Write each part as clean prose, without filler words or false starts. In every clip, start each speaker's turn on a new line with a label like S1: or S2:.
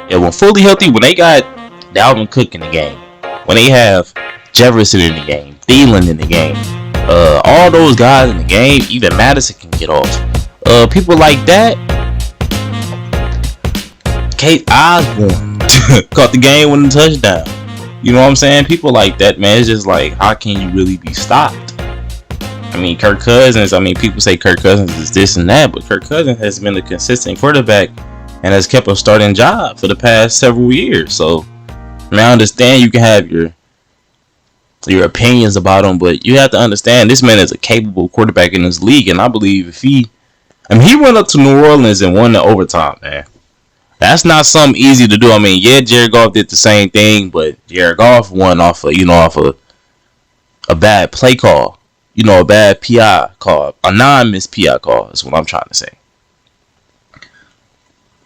S1: And when fully healthy, when they got Dalvin Cook in the game, when they have Jefferson in the game, Thielen in the game, all those guys in the game, even Madison can get off. People like that. Kate Osborne caught the game-winning touchdown. You know what I'm saying? People like that, man. It's just like, how can you really be stopped? I mean, Kirk Cousins. I mean, people say Kirk Cousins is this and that, but Kirk Cousins has been a consistent quarterback and has kept a starting job for the past several years. So, I mean, I understand you can have your opinions about him, but you have to understand this man is a capable quarterback in this league, and I believe if he went up to New Orleans and won the overtime, man. That's not something easy to do. I mean, yeah, Jared Goff did the same thing, but Jared Goff won off a bad play call, a bad PI call, a non-missed PI call is what I'm trying to say.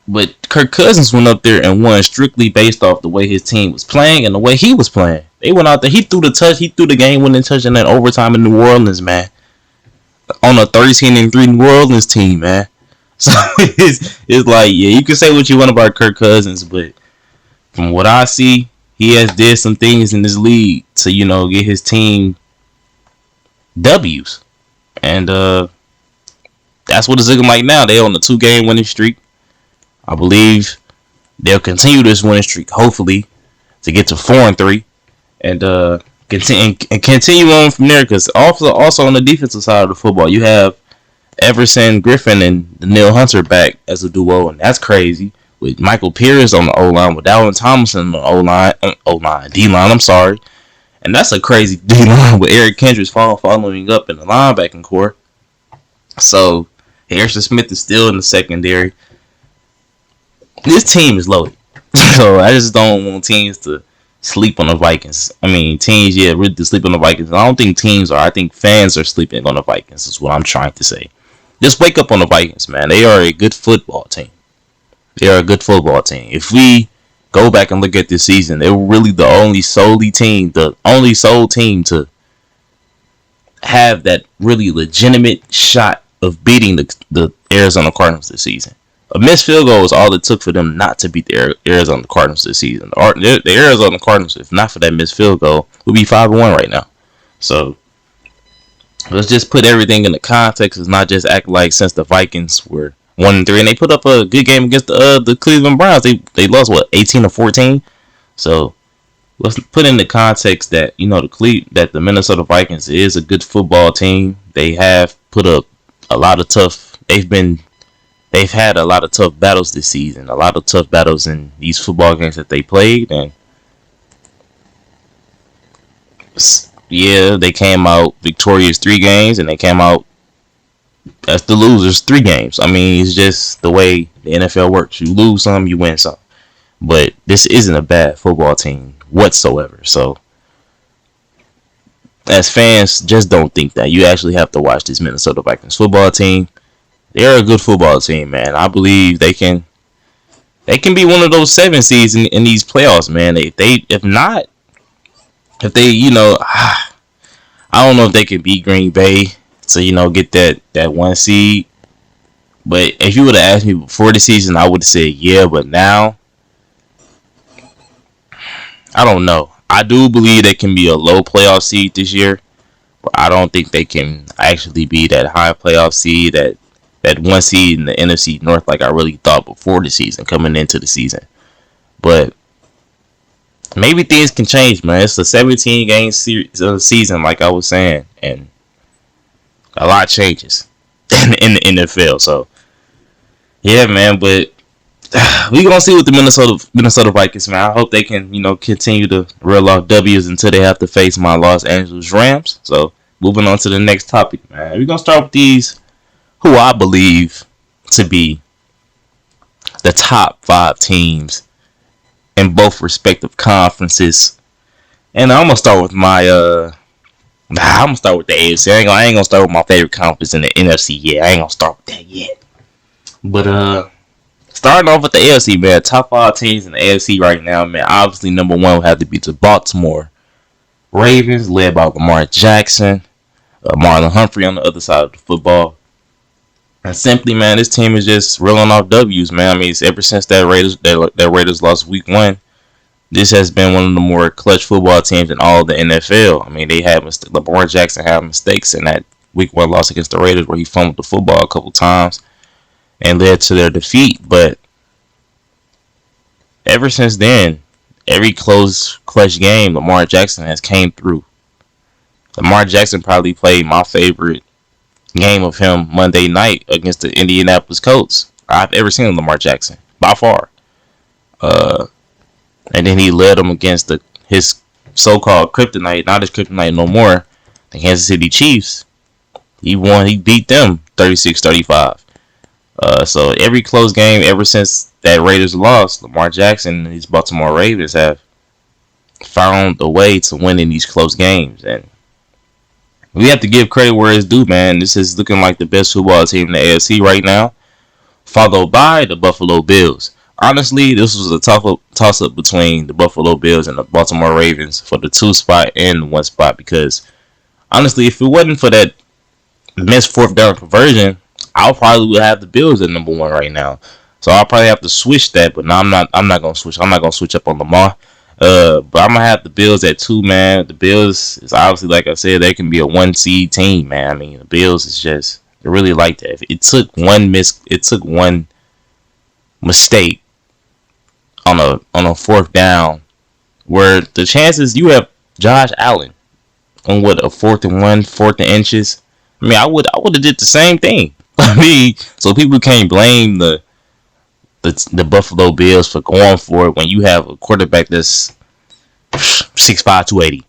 S1: But Kirk Cousins went up there and won strictly based off the way his team was playing and the way he was playing. They went out there, he threw the game-winning touch in that overtime in New Orleans, man. On a 13-3 New Orleans team, man. So it's like, yeah, you can say what you want about Kirk Cousins, but from what I see, he has did some things in this league to, get his team W's. And that's what it's looking like now. They're on a 2-game winning streak. I believe they'll continue this winning streak, hopefully, to get to 4-3. And continue on from there, because also on the defensive side of the football, you have Everson Griffin and Danielle Hunter back as a duo, and that's crazy. With Michael Pierce on the O-line, with Dalvin Tomlinson on the D-line, I'm sorry. And that's a crazy D-line with Eric Kendricks following up in the linebacking core. So, Harrison Smith is still in the secondary. This team is loaded. So, I just don't want teams to sleep on the Vikings. I mean, teams, really to sleep on the Vikings. I don't think teams are. I think fans are sleeping on the Vikings is what I'm trying to say. Just wake up on the Vikings, man. They are a good football team. They are a good football team. If we go back and look at this season, they were really the only sole team to have that really legitimate shot of beating the Arizona Cardinals this season. A missed field goal is all it took for them not to beat the Arizona Cardinals this season. The Arizona Cardinals, if not for that missed field goal, would be 5-1 right now. So, let's just put everything in the context. It's not just act like since the Vikings were 1-3 and they put up a good game against the Cleveland Browns. They lost 18-14. So let's put in the context that that the Minnesota Vikings is a good football team. They have put up a lot of tough. They've had a lot of tough battles this season. A lot of tough battles in these football games that they played, and yeah, they came out victorious 3 games, and they came out as the losers 3 games. I mean, it's just the way the NFL works. You lose some, you win some. But this isn't a bad football team whatsoever. So, as fans, just don't think that. You actually have to watch this Minnesota Vikings football team. They're a good football team, man. I believe they can be one of those 7 seeds in these playoffs, man. I don't know if they can beat Green Bay to, get that 1 seed. But if you would have asked me before the season, I would have said yeah. But now, I don't know. I do believe they can be a low playoff seed this year. But I don't think they can actually be that high playoff seed, that 1 seed in the NFC North like I really thought before the season, coming into the season. But maybe things can change, man. It's a 17-game season, like I was saying, and a lot changes in the NFL. So, yeah, man. But we gonna see with the Minnesota Vikings, man. I hope they can, continue to reel off W's until they have to face my Los Angeles Rams. So, moving on to the next topic, man. We're gonna start with these, who I believe to be the top 5 teams in both respective conferences. And I'm gonna start with I'm gonna start with the AFC. I ain't gonna start with my favorite conference in the NFC yet. I ain't gonna start with that yet. But starting off with the AFC, man, top 5 teams in the AFC right now, man. Obviously, number 1 would have to be the Baltimore Ravens, led by Lamar Jackson, Marlon Humphrey on the other side of the football. And simply, man, this team is just rolling off W's, man. I mean, it's ever since that Raiders lost week 1, this has been one of the more clutch football teams in all the NFL. I mean, they had Lamar Jackson had mistakes in that week 1 loss against the Raiders where he fumbled the football a couple times and led to their defeat. But ever since then, every close clutch game, Lamar Jackson has came through. Lamar Jackson probably played my favorite game of him Monday night against the Indianapolis Colts I've ever seen Lamar Jackson, by far. And then he led them against his so-called kryptonite, not his kryptonite no more, the Kansas City Chiefs. He beat them 36-35. So every close game ever since that Raiders lost, Lamar Jackson and these Baltimore Ravens have found a way to win in these close games. And we have to give credit where it's due, man. This is looking like the best football team in the AFC right now, followed by the Buffalo Bills. Honestly, this was a toss-up between the Buffalo Bills and the Baltimore Ravens for the 2 spot and the 1 spot, because honestly, if it wasn't for that missed 4th down conversion, I probably would have the Bills at number 1 right now. So I'll probably have to switch that, but no, I'm not gonna switch. I'm not gonna switch up on Lamar. But I'm gonna have the Bills at 2, man. The Bills is obviously, like I said, they can be a 1 seed team, man. I mean, the Bills is just, they really like that. It took one mistake on a 4th down where the chances you have Josh Allen on what, a 4th and 1, 4th and inches. I mean, I would have did the same thing. I mean, so people can't blame the Buffalo Bills for going for it when you have a quarterback that's 6'5", 280.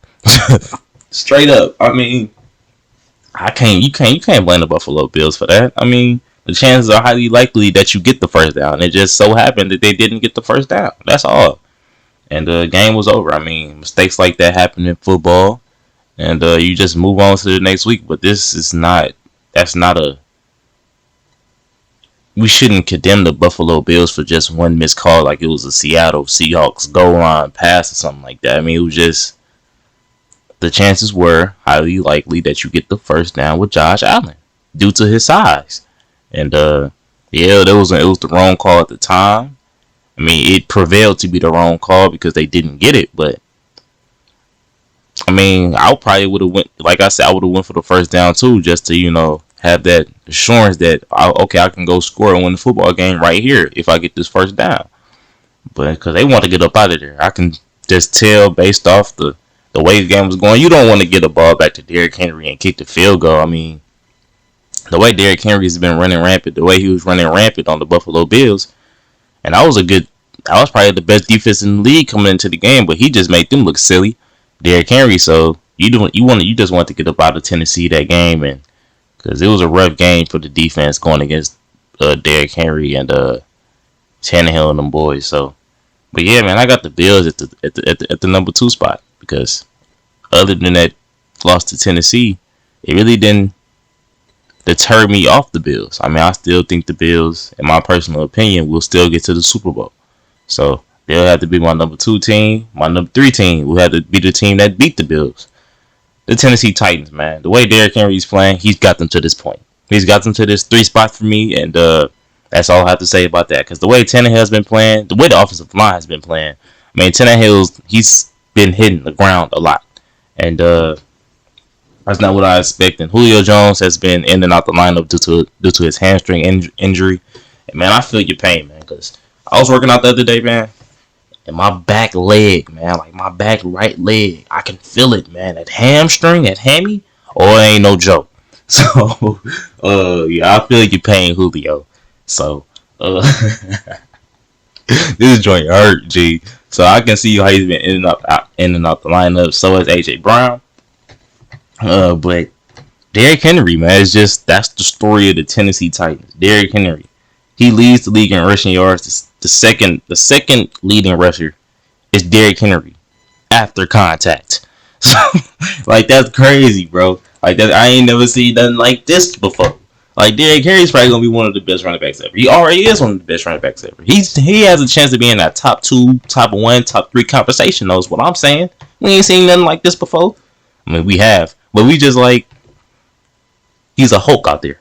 S1: Straight up. I mean, you can't blame the Buffalo Bills for that. I mean, the chances are highly likely that you get the first down. It just so happened that they didn't get the first down. That's all. And the game was over. I mean, mistakes like that happen in football, and you just move on to the next week. But we shouldn't condemn the Buffalo Bills for just one missed call like it was a Seattle Seahawks goal line pass or something like that. I mean, it was just, the chances were highly likely that you get the first down with Josh Allen due to his size. And it was the wrong call at the time. I mean, it prevailed to be the wrong call because they didn't get it. But I mean, I probably would have went, like I said, I would have went for the first down too, just to have that assurance that I can go score and win the football game right here if I get this first down. But because they want to get up out of there, I can just tell based off the way the game was going. You don't want to get the ball back to Derrick Henry and kick the field goal. I mean, the way Derrick Henry has been running rampant, the way he was running rampant on the Buffalo Bills, and that was probably the best defense in the league coming into the game, but he just made them look silly, Derrick Henry. So you just want to get up out of Tennessee that game, and because it was a rough game for the defense going against Derrick Henry and Tannehill and them boys. So, but yeah, man, I got the Bills at the number 2 spot, because other than that loss to Tennessee, it really didn't deter me off the Bills. I mean, I still think the Bills, in my personal opinion, will still get to the Super Bowl. So they'll have to be my number 2 team. My number 3 team will have to be the team that beat the Bills. The Tennessee Titans, man. The way Derrick Henry's playing, he's got them to this point. He's got them to this 3 spot for me, and that's all I have to say about that. Because the way Tannehill's been playing, the way the offensive line has been playing, I mean, he's been hitting the ground a lot. And that's not what I expected. Julio Jones has been in and out the lineup due to his hamstring injury. And man, I feel your pain, man, because I was working out the other day, man, and my back leg, man, like my back right leg, I can feel it, man. That hamstring, that hammy, it ain't no joke. So, yeah, I feel your pain, Julio. So, this joint hurt, G. So I can see how he's been in and out the lineup. So is AJ Brown. But Derrick Henry, man, that's the story of the Tennessee Titans. Derrick Henry, he leads the league in rushing yards. The second leading rusher is Derrick Henry after contact. So, like, that's crazy, bro. Like, that, I ain't never seen nothing like this before. Like, Derrick Henry's probably gonna be one of the best running backs ever. He already is one of the best running backs ever. He has a chance to be in that top 2, top 1, top 3 conversation. Knows what I'm saying? We ain't seen nothing like this before. I mean, we have, but we just like, he's a Hulk out there.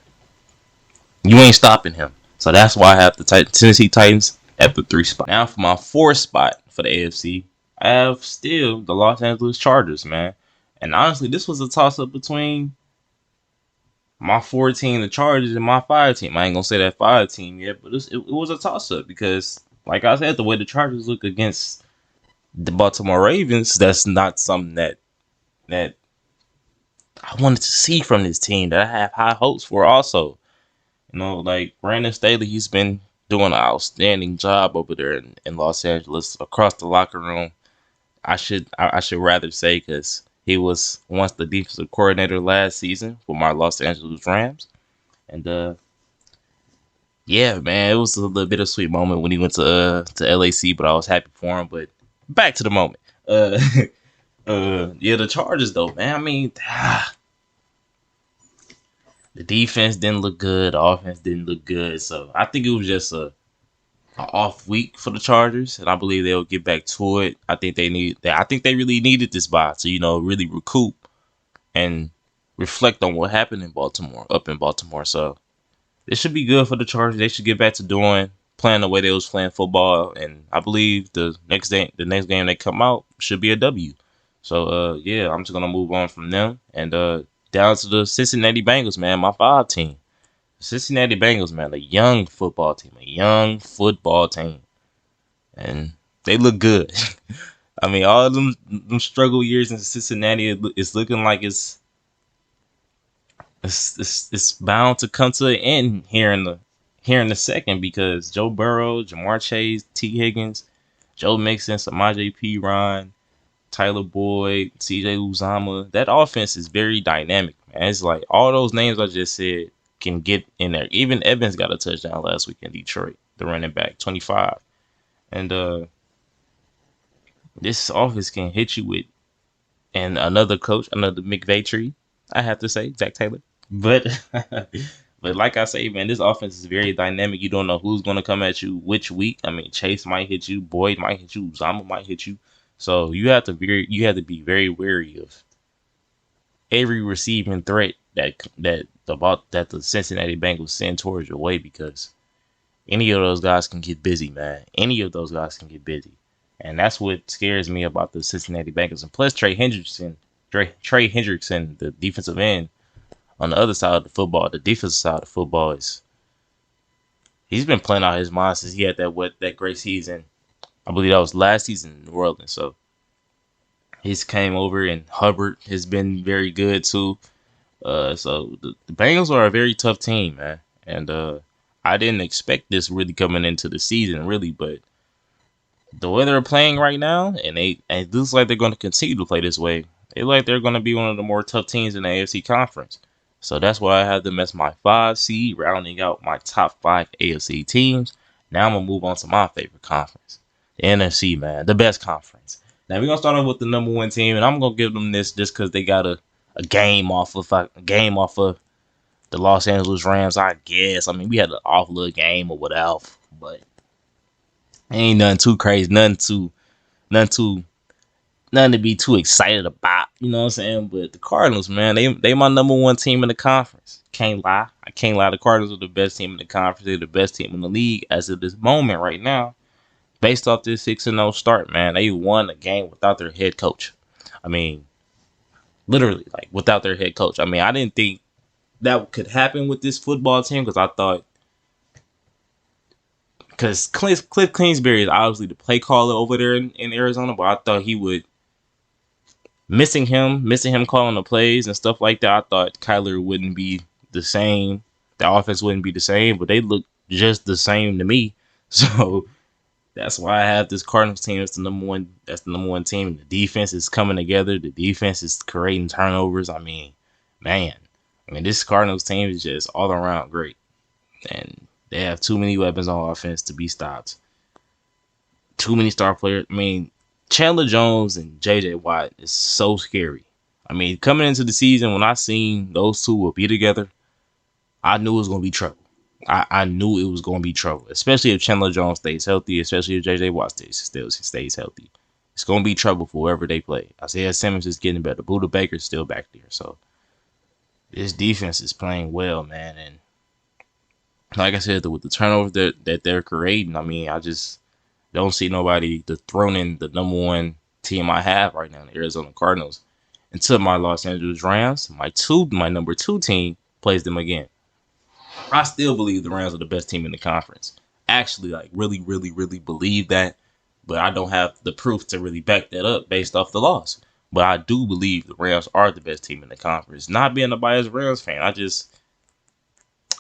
S1: You ain't stopping him. So that's why I have the Tennessee Titans at the 3 spot. Now for my 4th spot for the AFC, I have still the Los Angeles Chargers, man. And honestly, this was a toss-up between my 4 team, the Chargers, and my 5 team. I ain't gonna say that 5 team yet, but it was a toss-up because, like I said, the way the Chargers look against the Baltimore Ravens, that's not something that I wanted to see from this team that I have high hopes for also. Like Brandon Staley, he's been doing an outstanding job over there in Los Angeles across the locker room. I should rather say because he was once the defensive coordinator last season for my Los Angeles Rams, and yeah, man, it was a little bittersweet moment when he went to LAC, but I was happy for him. But back to the moment. Uh, yeah, the Chargers though, man. I mean, the defense didn't look good, the offense didn't look good, so I think it was just a off week for the Chargers, and I believe they'll get back to it. I think they really needed this bye to really recoup and reflect on what happened in Baltimore, up in Baltimore. So this should be good for the Chargers. They should get back to playing the way they was playing football, and I believe the next game they come out should be a W. So yeah, I'm just gonna move on from them and down to the Cincinnati Bengals, man, my 5 team. Cincinnati Bengals, man, a young football team, and they look good. I mean, all of them struggle years in Cincinnati, it's looking like it's bound to come to an end here in the second because Joe Burrow, Jamar Chase, T. Higgins, Joe Mixon, Samaje Perine, Tyler Boyd, C.J. Uzama. That offense is very dynamic, man. It's like all those names I just said can get in there. Even Evans got a touchdown last week in Detroit, the running back, 25. And this offense can hit you with and another coach, another McVay tree, I have to say, Zach Taylor. But but like I say, man, this offense is very dynamic. You don't know who's gonna come at you which week. I mean, Chase might hit you, Boyd might hit you, Uzama might hit you. So you have to be very wary of every receiving threat that the Cincinnati Bengals send towards your way because any of those guys can get busy, man. Any of those guys can get busy. And that's what scares me about the Cincinnati Bengals. And plus Trey Hendrickson, the defensive end on the other side of the football, the defensive side of the football he's been playing out his mind since he had that great season. I believe that was last season in New Orleans. So he's came over and Hubbard has been very good too. So the Bengals are a very tough team, man. And I didn't expect this really coming into the season, really, but the way they're playing right now, and it looks like they're going to continue to play this way. They like they're going to be one of the more tough teams in the AFC conference. So that's why I have them as my 5 seed, rounding out my top 5 AFC teams. Now I'm gonna move on to my favorite conference, the NFC, man, the best conference. Now we're gonna start off with the number 1 team, and I'm gonna give them this just because they got a game off of the Los Angeles Rams, I guess. I mean, we had an off little game or whatever, but ain't nothing too crazy, nothing to be too excited about. You know what I'm saying? But the Cardinals, man, they my number 1 team in the conference. Can't lie. I can't lie. The Cardinals are the best team in the conference. They're the best team in the league as of this moment right now. Based off this 6-0 start, man, they won a game without their head coach. I mean, literally, like, without their head coach. I mean, I didn't think that could happen with this football team because I thought because Cliff Kingsbury is obviously the play caller over there in Arizona, but I thought he would missing him calling the plays and stuff like that. I thought Kyler wouldn't be the same. The offense wouldn't be the same, but they look just the same to me. So that's why I have this Cardinals team as the number 1. That's the number 1 team. The defense is coming together. The defense is creating turnovers. I mean, man. This Cardinals team is just all around great. And they have too many weapons on offense to be stopped. Too many star players. I mean, Chandler Jones and J.J. Watt is so scary. I mean, coming into the season, when I seen those two will be together, I knew it was going to be trouble. I knew it was going to be trouble, especially if Chandler Jones stays healthy, especially if J.J. Watt stays healthy. It's going to be trouble for whoever they play. Isaiah Simmons is getting better. Buda Baker's still back there. So this defense is playing well, man. And Like I said, with the turnover that they're creating, I mean, I just don't see nobody dethroning the number one team I have right now, the Arizona Cardinals, until my Los Angeles Rams, my number two team, plays them again. I still believe the Rams are the best team in the conference. Actually, like really, really, really believe that, but I don't have the proof to really back that up based off the loss. But I do believe the Rams are the best team in the conference. Not being a biased Rams fan, I just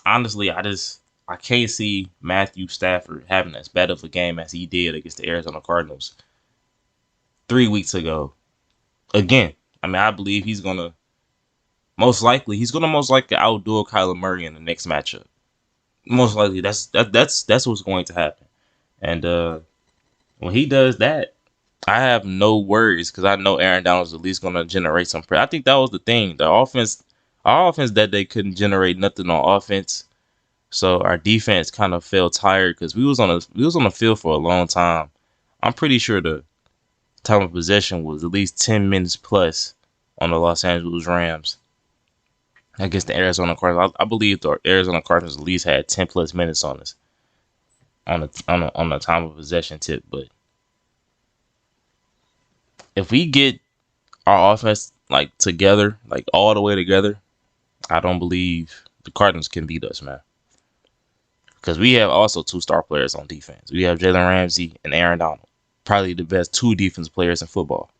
S1: honestly, I can't see Matthew Stafford having as bad of a game as he did against the Arizona Cardinals 3 weeks ago. Again, I mean, I believe he's gonna most likely outdo Kyler Murray in the next matchup. Most likely, that's what's going to happen. And when he does that, I have no worries because I know Aaron Donald is at least going to generate some pressure. I think that was the thing. Our offense that they couldn't generate nothing on offense, so our defense kind of felt tired because we was on the field for a long time. I'm pretty sure the time of possession was at least 10 minutes plus on the Los Angeles Rams against the Arizona Cardinals. I believe the Arizona Cardinals at least had 10 plus minutes on us on the time of possession tip. But if we get our offense like together, like all the way together, I don't believe the Cardinals can beat us, man. Because we have also two star players on defense. We have Jalen Ramsey and Aaron Donald, probably the best two defense players in football.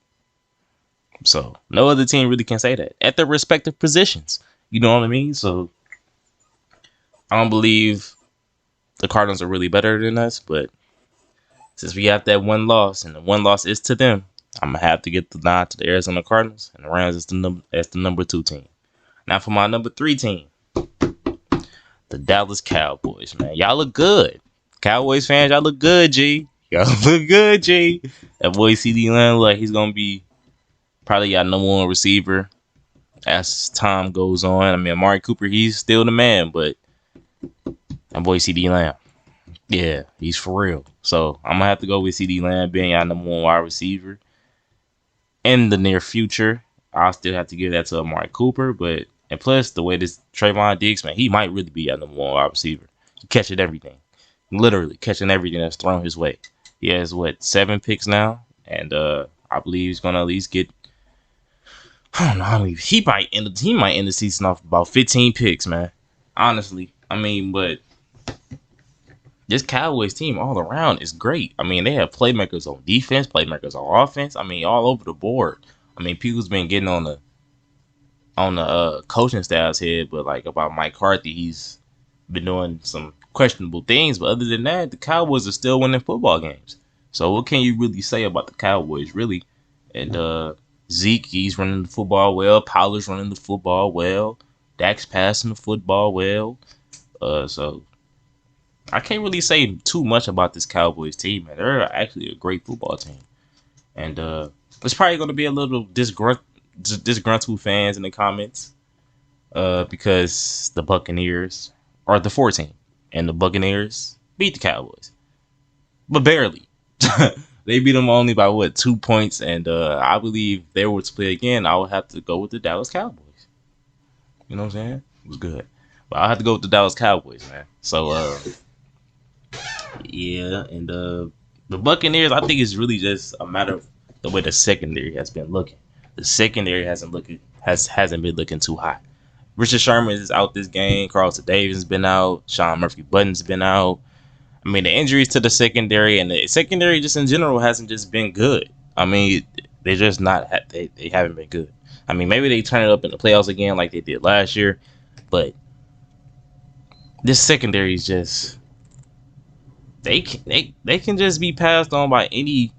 S1: So no other team really can say that at their respective positions. You know what I mean? So I don't believe the Cardinals are really better than us, but since we have that one loss, and the one loss is to them, I'm gonna have to get the nod to the Arizona Cardinals, and the Rams is the number two team. Now for my number three team, the Dallas Cowboys. Man, y'all look good. Cowboys fans, y'all look good, G. Y'all look good, G. That boy CD Lamb, like he's gonna be probably y'all number one receiver as time goes on. I mean, Amari Cooper, he's still the man, but that boy CD Lamb, yeah, he's for real. So I'm gonna have to go with CD Lamb being y'all number one wide receiver in the near future. I'll still have to give that to Amari Cooper, but and plus the way this Trayvon Diggs, man, he might really be our number one wide receiver. He catching everything, literally catching everything that's thrown his way. He has 7 picks now, and I believe he's gonna at least get. I don't know how many. He might end the season off about 15 picks, man. Honestly, I mean, but this Cowboys team all around is great. I mean, they have playmakers on defense, playmakers on offense. I mean, all over the board. I mean, people's been getting on the coaching staff's head, but like about Mike Carthy, he's been doing some questionable things. But other than that, the Cowboys are still winning football games. So what can you really say about the Cowboys, really? And Zeke, he's running the football well. Pollard's running the football well. Dak's passing the football well. So I can't really say too much about this Cowboys team, man. They're actually a great football team. And it's probably going to be a little disgruntled fans in the comments because the Buccaneers are the 14, and the Buccaneers beat the Cowboys. But barely. They beat them only by 2 points, and I believe if they were to play again, I would have to go with the Dallas Cowboys. You know what I'm saying? It was good. But I'll have to go with the Dallas Cowboys, man. So yeah, and the Buccaneers, I think it's really just a matter of the way the secondary has been looking. The secondary hasn't been looking too hot. Richard Sherman is out this game. Carlton Davis been out. Sean Murphy-Bunting's been out. I mean, the injuries to the secondary and the secondary just in general hasn't just been good. I mean, they just not they haven't been good. I mean, maybe they turn it up in the playoffs again like they did last year, but this secondary is just they can just be passed on by any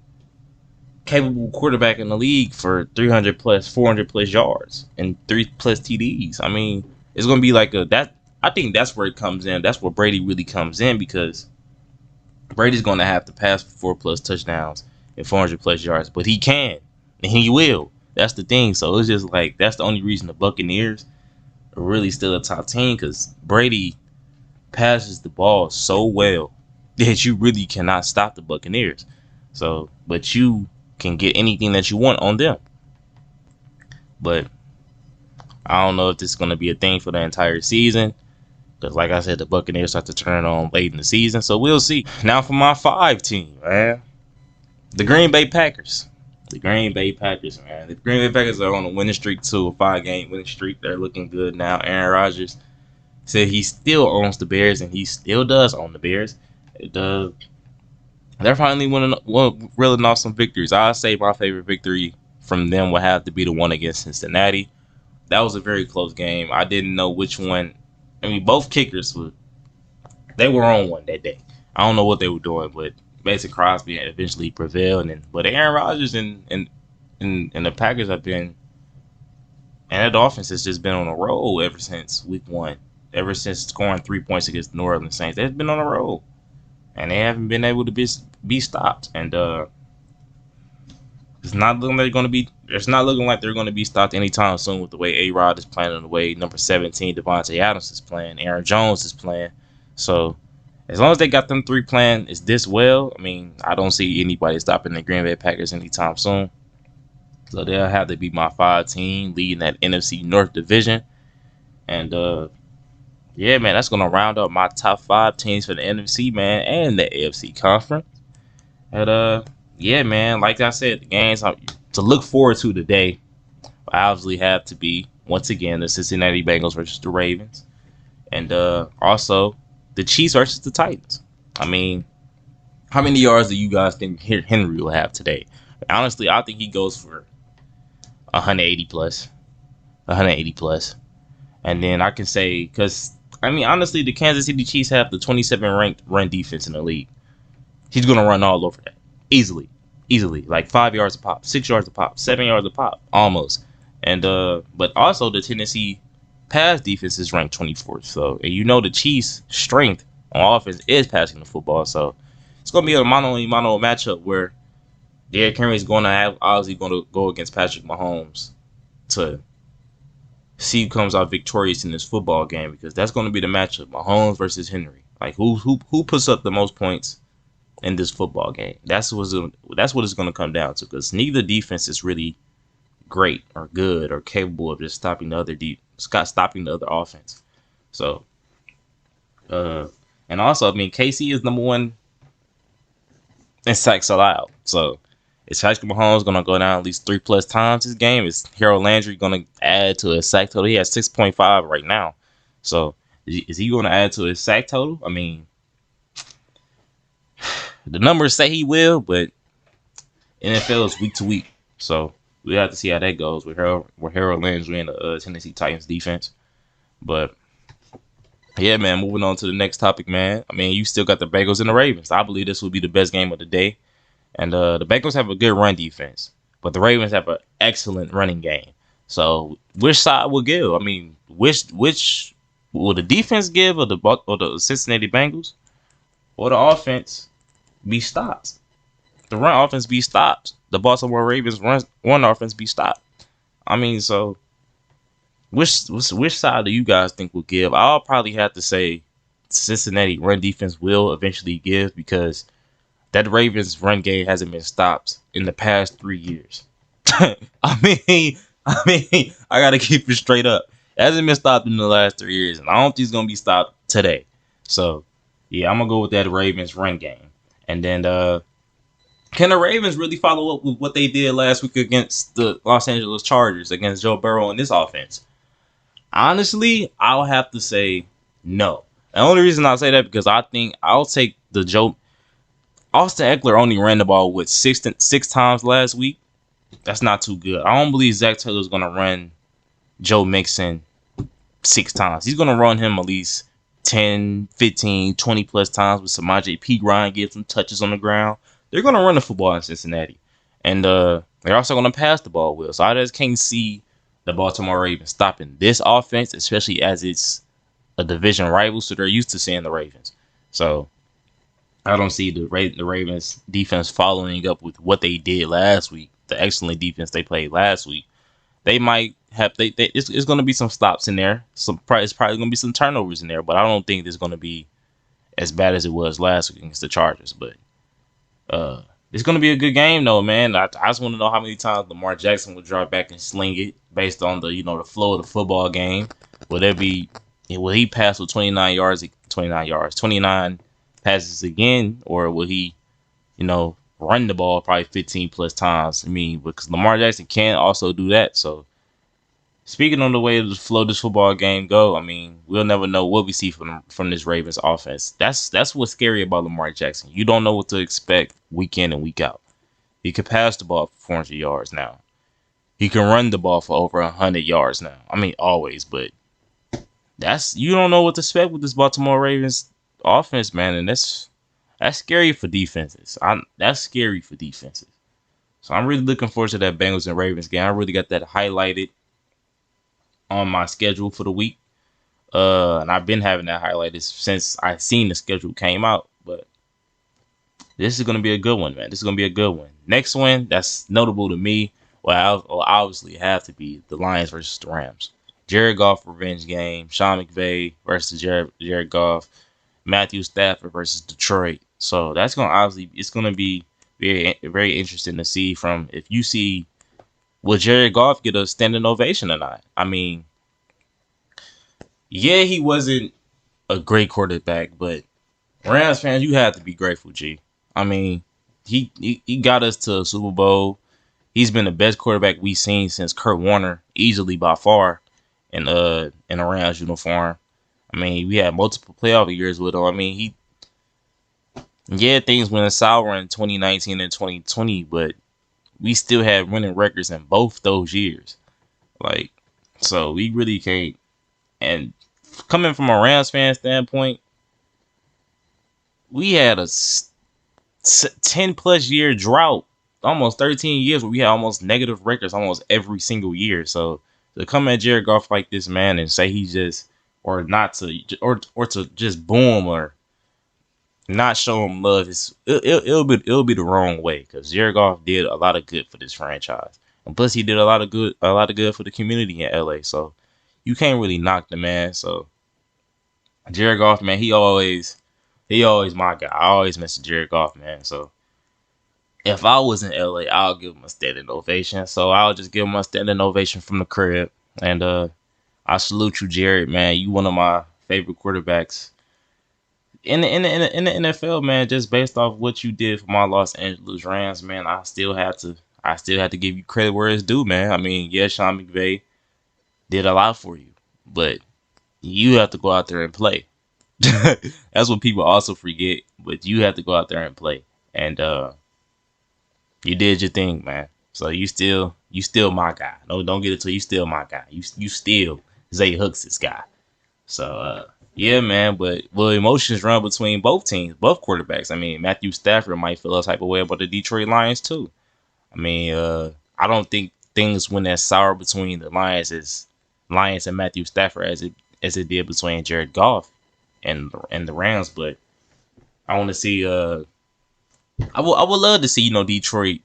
S1: capable quarterback in the league for 300 plus, 400 plus yards and 3 plus TDs. I mean, it's gonna be like that. I think that's where it comes in. That's where Brady really comes in because Brady's gonna have to pass for 4 plus touchdowns and 400 plus yards, but he can and he will. That's the thing. So it's just like that's the only reason the Buccaneers are really still a top team because Brady passes the ball so well that you really cannot stop the Buccaneers. So, but you can get anything that you want on them. But I don't know if this is going to be a thing for the entire season. Because like I said, the Buccaneers start to turn on late in the season. So we'll see. Now for my 5 team, man. The Green Bay Packers. The Green Bay Packers, man. The Green Bay Packers are on a winning streak too, a 5-game winning streak. They're looking good now. Aaron Rodgers said he still owns the Bears, and he still does own the Bears. They're finally reeling off some victories. I'll say my favorite victory from them would have to be the one against Cincinnati. That was a very close game. I didn't know which one. I mean, both kickers they were on one that day. I don't know what they were doing, but Mason Crosby eventually prevailed. But Aaron Rodgers and the Packers have been, and that offense has just been on a roll ever since week 1. Ever since scoring 3 points against the New Orleans Saints, they've been on a roll, and they haven't been able to be stopped. And it's not looking like they're going to be stopped anytime soon with the way A-Rod is playing and the way number 17 Devontae Adams is playing, Aaron Jones is playing. So as long as they got them 3 playing is this well, I mean, I don't see anybody stopping the Green Bay Packers anytime soon. So they'll have to be my 5 team leading that NFC North division. And yeah, man, that's gonna round up my top 5 teams for the NFC, man, and the AFC conference. And yeah, man, like I said, the games to look forward to today obviously have to be once again the Cincinnati Bengals versus the Ravens, and also the Chiefs versus the Titans. I mean, how many yards do you guys think Henry will have today? Honestly, I think he goes for 180 plus. And then I can say, because, I mean, honestly, the Kansas City Chiefs have the 27th ranked run defense in the league. He's going to run all over that. Easily. Like 5 yards a pop, 6 yards a pop, 7 yards a pop, almost. And, but also the Tennessee pass defense is ranked 24th. So, and you know the Chiefs' strength on offense is passing the football. So, it's going to be a mano matchup where Derrick Henry is obviously going to go against Patrick Mahomes to see who comes out victorious in this football game, because that's going to be the matchup: Mahomes versus Henry. Like who puts up the most points in this football game? That's what it's going to come down to, because neither defense is really great or good or capable of just stopping the other offense. So, and also, I mean, KC is number 1 in sacks allowed. So, is Patrick Mahomes going to go down at least 3+ times this game? Is Harold Landry going to add to his sack total? He has 6.5 right now. So, is he going to add to his sack total? I mean, the numbers say he will, but NFL is week to week. So, we have to see how that goes with Harold Landry and the Tennessee Titans defense. But, yeah, man, moving on to the next topic, man. I mean, you still got the Bengals and the Ravens. I believe this will be the best game of the day. And the Bengals have a good run defense, but the Ravens have an excellent running game. So which side will give? I mean, which will the defense give, or the Cincinnati Bengals, or the offense be stopped? The run offense be stopped. The Baltimore Ravens run offense be stopped. I mean, so which side do you guys think will give? I'll probably have to say Cincinnati run defense will eventually give, because that Ravens run game hasn't been stopped in the past 3 years. I mean, I gotta keep it straight up. It hasn't been stopped in the last 3 years, and I don't think it's gonna be stopped today. So, yeah, I'm gonna go with that Ravens run game. And then, can the Ravens really follow up with what they did last week against the Los Angeles Chargers, against Joe Burrow and this offense? Honestly, I'll have to say no. The only reason I'll say that because I think I'll take the Joe. Austin Eckler only ran the ball with six times last week. That's not too good. I don't believe Zach Taylor's going to run Joe Mixon 6 times. He's going to run him at least 10, 15, 20+ times with Samaje Perine, get some touches on the ground. They're going to run the football in Cincinnati. And they're also going to pass the ball well. So I just can't see the Baltimore Ravens stopping this offense, especially as it's a division rival, so they're used to seeing the Ravens. So I don't see the Ravens defense following up with what they did last week, the excellent defense they played last week. They might have it's going to be some stops in there. It's probably going to be some turnovers in there, but I don't think it's going to be as bad as it was last week against the Chargers. But it's going to be a good game, though, man. I just want to know how many times Lamar Jackson will drop back and sling it based on the flow of the football game. Will there be Will he pass with 29 passes again, or will he, run the ball probably 15 plus times? I mean, because Lamar Jackson can also do that. So, speaking on the way the flow this football game go, I mean, we'll never know what we see from this Ravens offense. That's what's scary about Lamar Jackson. You don't know what to expect week in and week out. He could pass the ball for 400 yards now. He can run the ball for over 100 yards now. I mean, always, but you don't know what to expect with this Baltimore Ravens offense, man, and that's scary for defenses. That's scary for defenses. So I'm really looking forward to that Bengals and Ravens game. I really got that highlighted on my schedule for the week. And I've been having that highlighted since I seen the schedule came out. But this is gonna be a good one, man. This is gonna be a good one. Next one that's notable to me, well, I'll obviously have to be the Lions versus the Rams. Jared Goff revenge game. Sean McVay versus Jared Goff. Matthew Stafford versus Detroit. So that's gonna obviously it's gonna be very very interesting to see from if you see will Jared Goff get a standing ovation or not. I mean, yeah, he wasn't a great quarterback, but Rams fans, you have to be grateful, G. I mean, he got us to a Super Bowl. He's been the best quarterback we've seen since Kurt Warner, easily by far, in a Rams uniform. I mean, we had multiple playoff years with him. I mean, things went sour in 2019 and 2020, but we still had winning records in both those years. Like, so we really can't. And coming from a Rams fan standpoint, we had a 10 plus year drought, almost 13 years where we had almost negative records almost every single year. So to come at Jared Goff like this, man, and say he just or not to or to just boom or not show him love it'll be the wrong way because Jared Goff did a lot of good for this franchise, and plus he did a lot of good for the community in LA. So you can't really knock the man. So Jared Goff, man, he always my guy. I always miss Jared Goff, man. So if I was in LA, I'll give him a standing ovation. So I'll just give him a standing ovation from the crib, and I salute you, Jared, man. You one of my favorite quarterbacks in the NFL, man. Just based off what you did for my Los Angeles Rams, man, I still have to give you credit where it's due, man. I mean, yeah, Sean McVay did a lot for you, but you have to go out there and play. That's what people also forget. But you have to go out there and play, and you did your thing, man. So you still my guy. No, don't get it till you still my guy. You still Zay Hooks' guy. So yeah, man. But emotions run between both teams, both quarterbacks. I mean, Matthew Stafford might feel a type of way about the Detroit Lions too. I mean, I don't think things went as sour between the Lions and Matthew Stafford as it did between Jared Goff and the Rams. But I want to see. I would love to see Detroit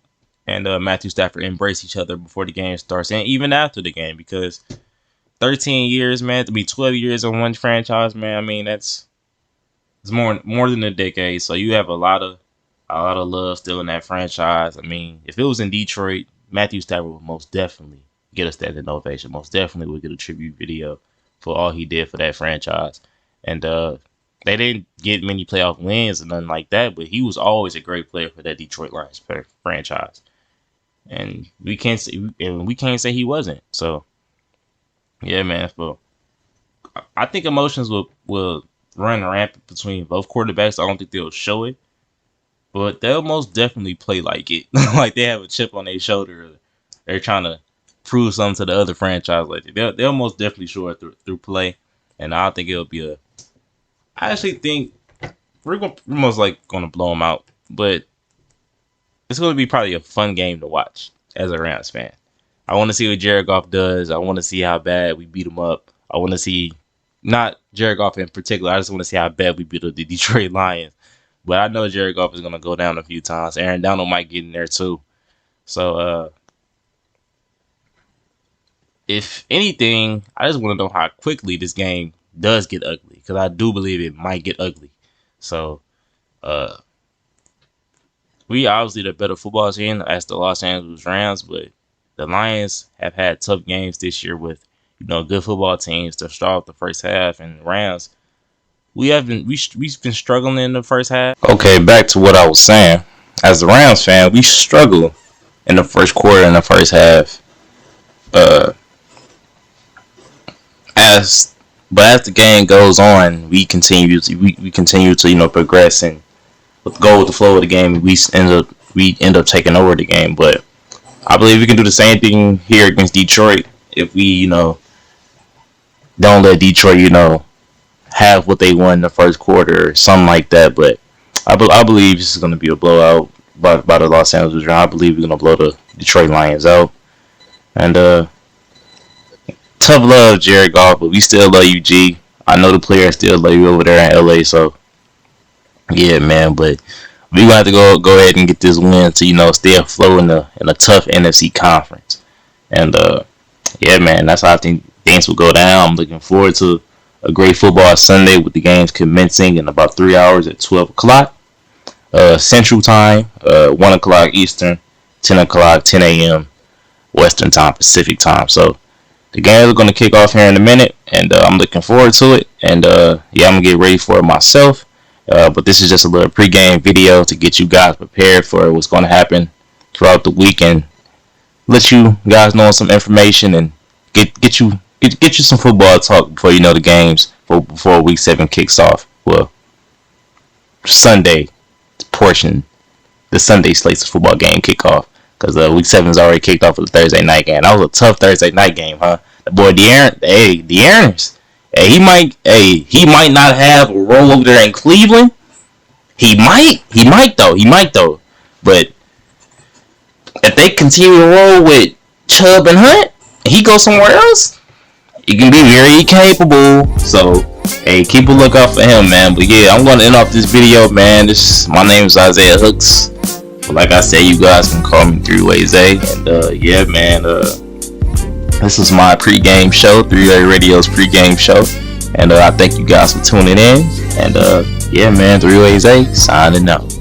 S1: and Matthew Stafford embrace each other before the game starts and even after the game, because 13 years, man, to be 12 years in one franchise, man. I mean, it's more than a decade. So you have a lot of love still in that franchise. I mean, if it was in Detroit, Matthew Stafford would most definitely get a standing ovation. Most definitely would get a tribute video for all he did for that franchise. And they didn't get many playoff wins and nothing like that, but he was always a great player for that Detroit Lions franchise. And we can't say he wasn't. So yeah, man. I think emotions will run rampant between both quarterbacks. I don't think they'll show it, but they'll most definitely play like it. Like they have a chip on their shoulder. They're trying to prove something to the other franchise. Like they'll most definitely show it through play. And I think it'll be I actually think we're most like going to blow them out, but it's going to be probably a fun game to watch as a Rams fan. I want to see what Jared Goff does. I want to see how bad we beat him up. I want to see, not Jared Goff in particular, I just want to see how bad we beat up the Detroit Lions. But I know Jared Goff is going to go down a few times. Aaron Donald might get in there too. So, if anything, I just want to know how quickly this game does get ugly, because I do believe it might get ugly. So, we obviously the better football team as the Los Angeles Rams, but the Lions have had tough games this year with good football teams to start off the first half. And Rams, we've been struggling in the first half. Okay, back to what I was saying. As the Rams fan, we struggle in the first quarter and the first half. As the game goes on, we continue to progress and go with the flow of the game. We end up taking over the game, but I believe we can do the same thing here against Detroit if we don't let Detroit have what they won in the first quarter or something like that. But I believe this is going to be a blowout by the Los Angeles Rams. I believe we're going to blow the Detroit Lions out. And tough love, Jared Goff, but we still love you, G. I know the players still love you over there in LA, so yeah, man. But we're going to have to go ahead and get this win to stay afloat in a tough NFC conference. And yeah, man, that's how I think things will go down. I'm looking forward to a great football Sunday with the games commencing in about 3 hours at 12 o'clock Central Time, 1 o'clock Eastern, 10 o'clock, 10 a.m. Western Time, Pacific Time. So the games are going to kick off here in a minute, and I'm looking forward to it. And yeah, I'm going to get ready for it myself. But this is just a little pregame video to get you guys prepared for what's going to happen throughout the week and let you guys know some information and get you some football talk before the games before week 7 kicks off. Well, Sunday portion, the Sunday slate's football game kickoff, because week 7 is already kicked off with the Thursday night game. That was a tough Thursday night game, huh? The boy De'Aaron's, he might not have a role over there in Cleveland. He might though. But if they continue to roll with Chubb and Hunt, he goes somewhere else, he can be very capable. So, hey, keep a lookout for him, man. But yeah, I'm gonna end off this video, man. My name is Isaiah Hooks. But like I said, you guys can call me Three-Way Zay. And yeah, man, this is my pregame show, Three-Way Radio's pregame show. And I thank you guys for tuning in. And yeah, man, Three-Way Zay signing out.